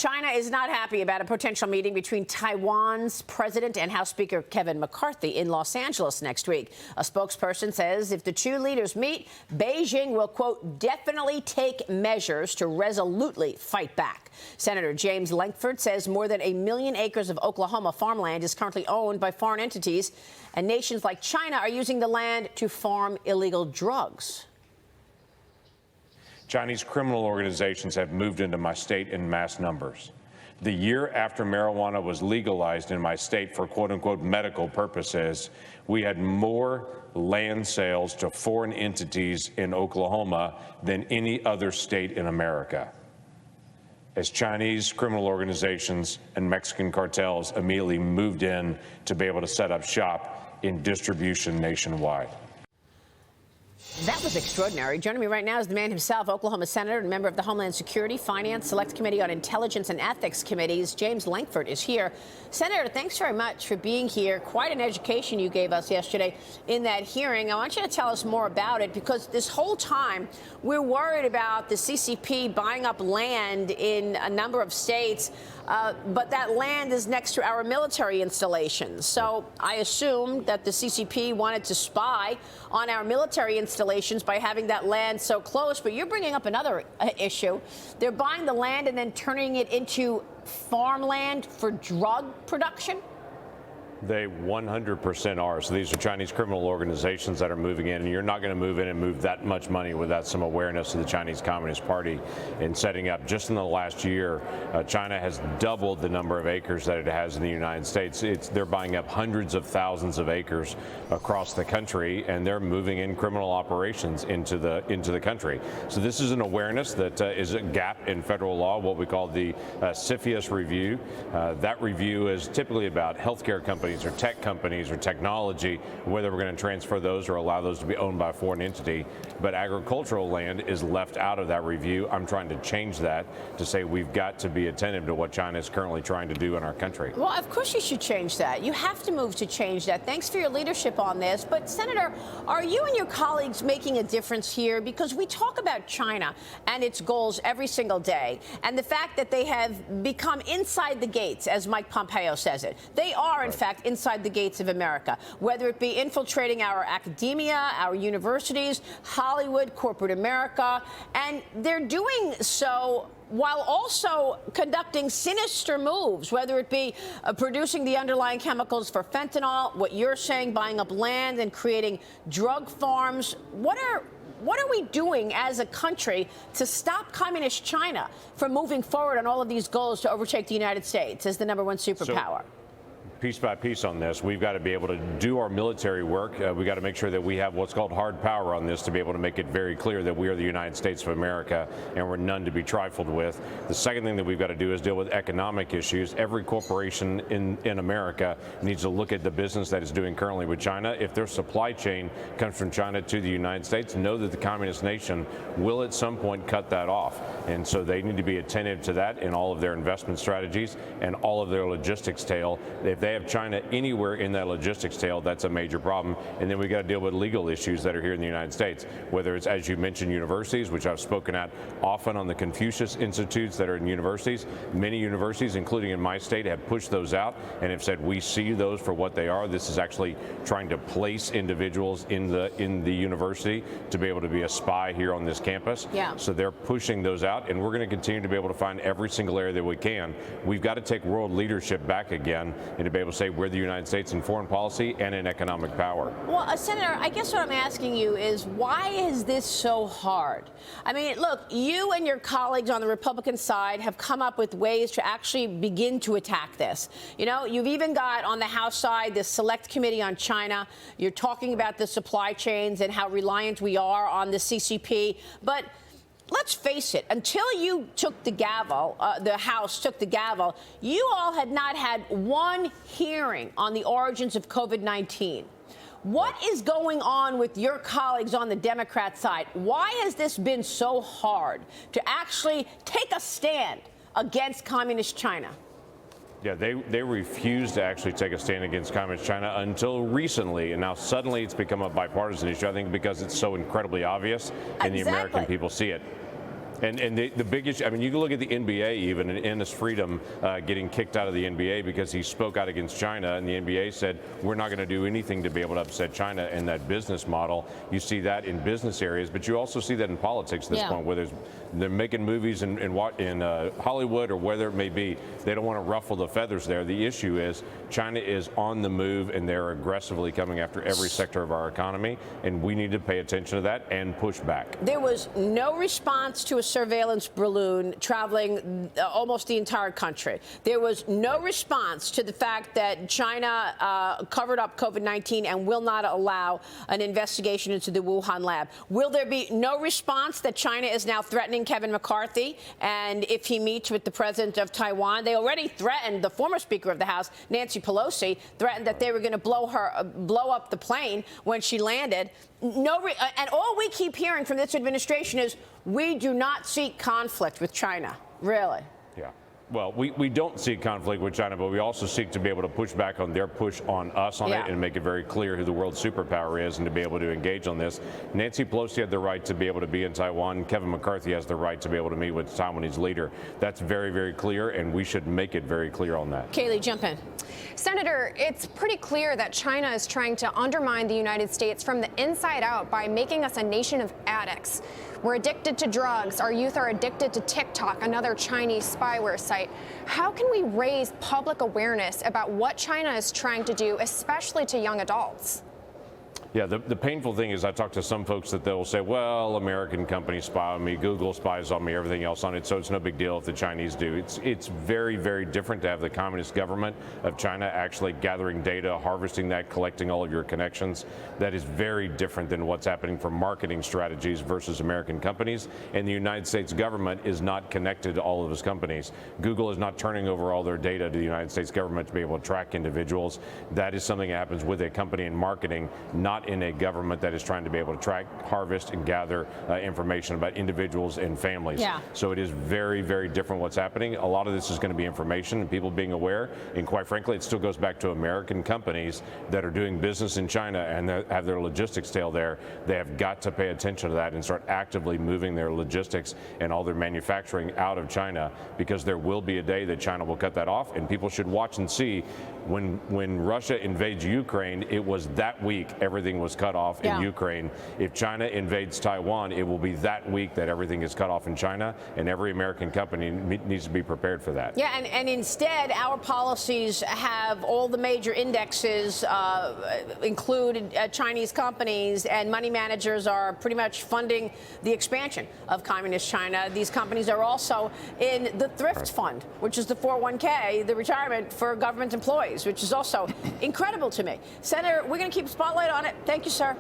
China is not happy about a potential meeting between Taiwan's president and House Speaker Kevin McCarthy in Los Angeles next week. A spokesperson says if the two leaders meet, Beijing will, quote, definitely take measures to resolutely fight back. Senator James Lankford says more than 1 million acres of Oklahoma farmland is currently owned by foreign entities, and nations like China are using the land to farm illegal drugs. Chinese criminal organizations have moved into my state in mass numbers. The year after marijuana was legalized in my state for quote-unquote medical purposes, we had more land sales to foreign entities in Oklahoma than any other state in America, as Chinese criminal organizations and Mexican cartels immediately moved in to be able to set up shop in distribution nationwide. That was extraordinary. Joining me right now is the man himself, Oklahoma Senator and member of the Homeland Security, Finance, Select Committee on Intelligence and Ethics Committees. James Lankford is here. Senator, thanks very much for being here. Quite an education you gave us yesterday in that hearing. I want you to tell us more about it, because this whole time we're worried about the CCP buying up land in a number of states, but that land is next to our military installations. So I assume that the CCP wanted to spy on our military installations by having that land so close. But you're bringing up another issue. They're buying the land and then turning it into farmland for drug production? They 100% are. So these are Chinese criminal organizations that are moving in, and you're not going to move in and move that much money without some awareness of the Chinese Communist Party in setting up. Just in the last year, China has doubled the number of acres that it has in the United States. They're buying up hundreds of thousands of acres across the country, and they're moving in criminal operations into the country. So this is an awareness that is a gap in federal law, what we call the CFIUS review. That review is typically about healthcare companies or tech companies or technology, whether we're going to transfer those or allow those to be owned by a foreign entity. But agricultural land is left out of that review. I'm trying to change that to say we've got to be attentive to what China is currently trying to do in our country. Well, of course you should change that. You have to move to change that. Thanks for your leadership on this. But, Senator, are you and your colleagues making a difference here? Because we talk about China and its goals every single day, and the fact that they have become inside the gates, as Mike Pompeo says it. They are, in fact, inside the gates of America, whether it be infiltrating our academia, our universities, Hollywood, corporate America, and they're doing so while also conducting sinister moves, whether it be producing the underlying chemicals for fentanyl, what you're saying, buying up land and creating drug farms. What are we doing as a country to stop communist China from moving forward on all of these goals to overtake the United States as the #1 superpower? Piece by piece on this, we've got to be able to do our military work. We've got to make sure that we have what's called hard power on this to be able to make it very clear that we are the United States of America and we're none to be trifled with. The second thing that we've got to do is deal with economic issues. Every corporation in America needs to look at the business that it's doing currently with China. If their supply chain comes from China to the United States, know that the communist nation will at some point cut that off. And so they need to be attentive to that in all of their investment strategies and all of their logistics tail. If they have China anywhere in that logistics tail, that's a major problem. And then we got to deal with legal issues that are here in the United States, whether it's, as you mentioned, universities, which I've spoken at often on the Confucius Institutes that are in universities. Many universities, including in my state, have pushed those out and have said we see those for what they are. This is actually trying to place individuals in the university to be able to be a spy here on this campus. Yeah. So they're pushing those out, and we're going to continue to be able to find every single area that we can. We've got to take world leadership back again and to be able to say we're the United States in foreign policy and in economic power. Well, Senator, I guess what I'm asking you is, why is this so hard? I mean, look, you and your colleagues on the Republican side have come up with ways to actually begin to attack this. You know, you've even got on the House side this Select Committee on China. You're talking about the supply chains and how reliant we are on the CCP. But let's face it, until you took the gavel, the House took the gavel, you all had not had one hearing on the origins of COVID-19. What is going on with your colleagues on the Democrat side? Why has this been so hard to actually take a stand against communist China? Yeah, they refused to actually take a stand against communist China until recently, and now suddenly it's become a bipartisan issue, I think, because it's so incredibly obvious and the American people see it. And the big issue, I mean, you can look at the NBA even, and Ennis Freedom getting kicked out of the NBA because he spoke out against China, and the NBA said, we're not going to do anything to be able to upset China and that business model. You see that in business areas, but you also see that in politics at this point, where they're making movies in Hollywood or whether it may be. They don't want to ruffle the feathers there. The issue is China is on the move, and they're aggressively coming after every sector of our economy, and we need to pay attention to that and push back. There was no response to a surveillance balloon traveling almost the entire country. There was no response to the fact that China covered up COVID-19 and will not allow an investigation into the Wuhan lab. Will there be no response that China is now threatening Kevin McCarthy? And if he meets with the president of Taiwan, they already threatened, the former Speaker of the House, Nancy Pelosi, threatened that they were going to blow up the plane when she landed. And all we keep hearing from this administration is we do not seek conflict with China. Really? Yeah. Well, we don't seek conflict with China, but we also seek to be able to push back on their push on us on it and make it very clear who the world superpower is and to be able to engage on this. Nancy Pelosi had the right to be able to be in Taiwan. Kevin McCarthy has the right to be able to meet with the Taiwanese leader. That's very, very clear, and we should make it very clear on that. Kayleigh, jump in. Senator, it's pretty clear that China is trying to undermine the United States from the inside out by making us a nation of addicts. We're addicted to drugs. Our youth are addicted to TikTok, another Chinese spyware site. How can we raise public awareness about what China is trying to do, especially to young adults? Yeah, the painful thing is I talk to some folks that they'll say, well, American companies spy on me, Google spies on me, everything else on it, so it's no big deal if the Chinese do. It's very, very different to have the Communist government of China actually gathering data, harvesting that, collecting all of your connections. That is very different than what's happening for marketing strategies versus American companies. And the United States government is not connected to all of those companies. Google is not turning over all their data to the United States government to be able to track individuals. That is something that happens with a company in marketing, not in a government that is trying to be able to track, harvest, and gather information about individuals and families. So it is very, very different what's happening. A lot of this is going to be information and people being aware. And quite frankly, it still goes back to American companies that are doing business in China and that have their logistics tail there. They have got to pay attention to that and start actively moving their logistics and all their manufacturing out of China, because there will be a day that China will cut that off, and people should watch and see when Russia invades Ukraine, it was that week everything was cut off in Ukraine. If China invades Taiwan, it will be that week that everything is cut off in China, and every American company needs to be prepared for that. Yeah, and instead, our policies have all the major indexes include Chinese companies, and money managers are pretty much funding the expansion of communist China. These companies are also in the thrift fund, which is the 401k, the retirement for government employees, which is also incredible to me. Senator, we're going to keep a spotlight on it. Thank you, sir.